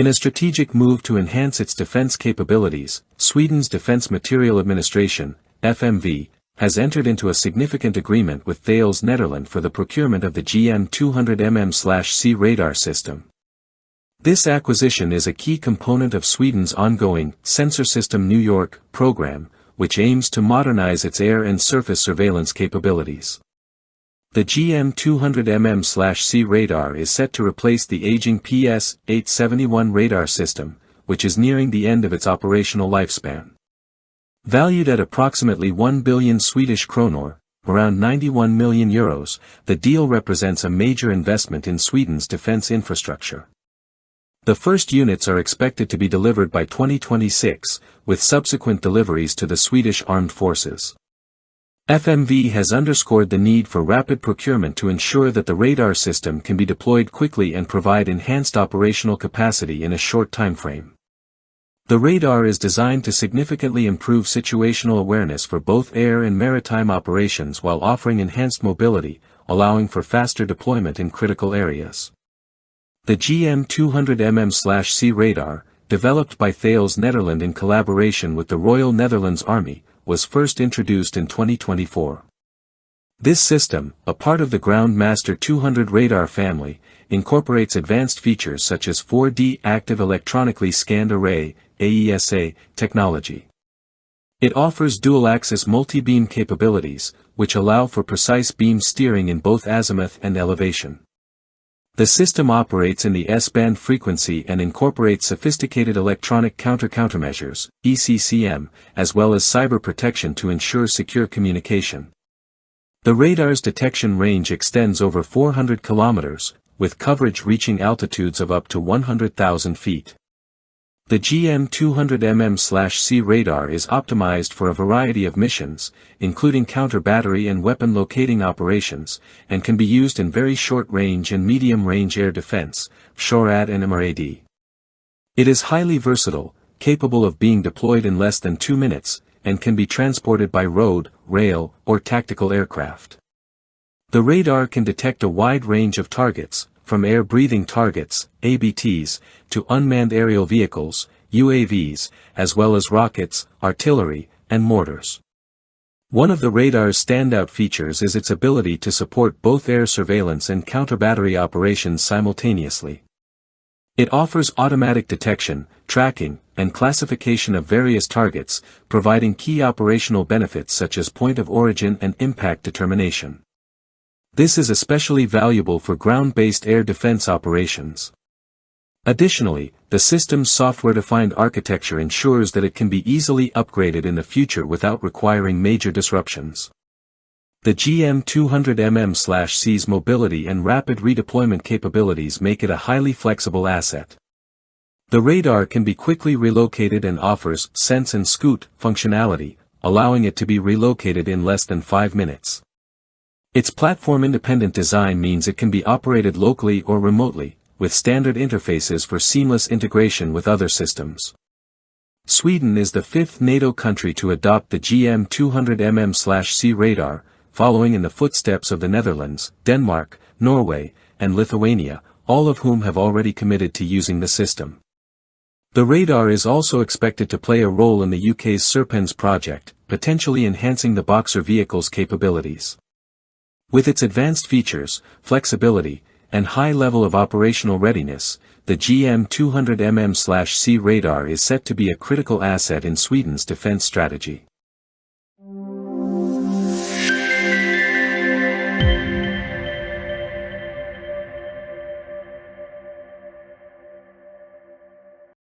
In a strategic move to enhance its defense capabilities, Sweden's Defence Materiel Administration, FMV, has entered into a significant agreement with Thales Nederland for the procurement of the GM200 MM/C radar system. This acquisition is a key component of Sweden's ongoing Sensorsystem Ny program, which aims to modernize its air and surface surveillance capabilities. The GM200 MM/C radar is set to replace the aging PS-871 radar system, which is nearing the end of its operational lifespan. Valued at approximately 1 billion Swedish kronor, around 91 million euros, the deal represents a major investment in Sweden's defense infrastructure. The first units are expected to be delivered by 2026, with subsequent deliveries to the Swedish Armed Forces. FMV has underscored the need for rapid procurement to ensure that the radar system can be deployed quickly and provide enhanced operational capacity in a short timeframe. The radar is designed to significantly improve situational awareness for both air and maritime operations while offering enhanced mobility, allowing for faster deployment in critical areas. The GM200 MM/C radar, developed by Thales Nederland in collaboration with the Royal Netherlands Army, was first introduced in 2024. This system, a part of the Groundmaster 200 radar family, incorporates advanced features such as 4D active electronically scanned array (AESA) technology. It offers dual-axis multi-beam capabilities, which allow for precise beam steering in both azimuth and elevation. The system operates in the S-band frequency and incorporates sophisticated electronic countermeasures, ECCM, as well as cyber protection to ensure secure communication. The radar's detection range extends over 400 kilometers, with coverage reaching altitudes of up to 100,000 feet. The GM200 MM/C radar is optimized for a variety of missions, including counter-battery and weapon locating operations, and can be used in very short-range and medium-range air defense, SHORAD and MRAD. It is highly versatile, capable of being deployed in less than 2 minutes, and can be transported by road, rail, or tactical aircraft. The radar can detect a wide range of targets, from air-breathing targets, ABTs, to unmanned aerial vehicles, UAVs, as well as rockets, artillery, and mortars. One of the radar's standout features is its ability to support both air surveillance and counter-battery operations simultaneously. It offers automatic detection, tracking, and classification of various targets, providing key operational benefits such as point of origin and impact determination. This is especially valuable for ground-based air defense operations. Additionally, the system's software-defined architecture ensures that it can be easily upgraded in the future without requiring major disruptions. The GM200 MM/C's mobility and rapid redeployment capabilities make it a highly flexible asset. The radar can be quickly relocated and offers sense and scoot functionality, allowing it to be relocated in less than 5 minutes. Its platform-independent design means it can be operated locally or remotely, with standard interfaces for seamless integration with other systems. Sweden is the 5th NATO country to adopt the GM200 MM/C radar, following in the footsteps of the Netherlands, Denmark, Norway, and Lithuania, all of whom have already committed to using the system. The radar is also expected to play a role in the UK's Serpens project, potentially enhancing the Boxer vehicle's capabilities. With its advanced features, flexibility, and high level of operational readiness, the GM200 MM/C radar is set to be a critical asset in Sweden's defense strategy.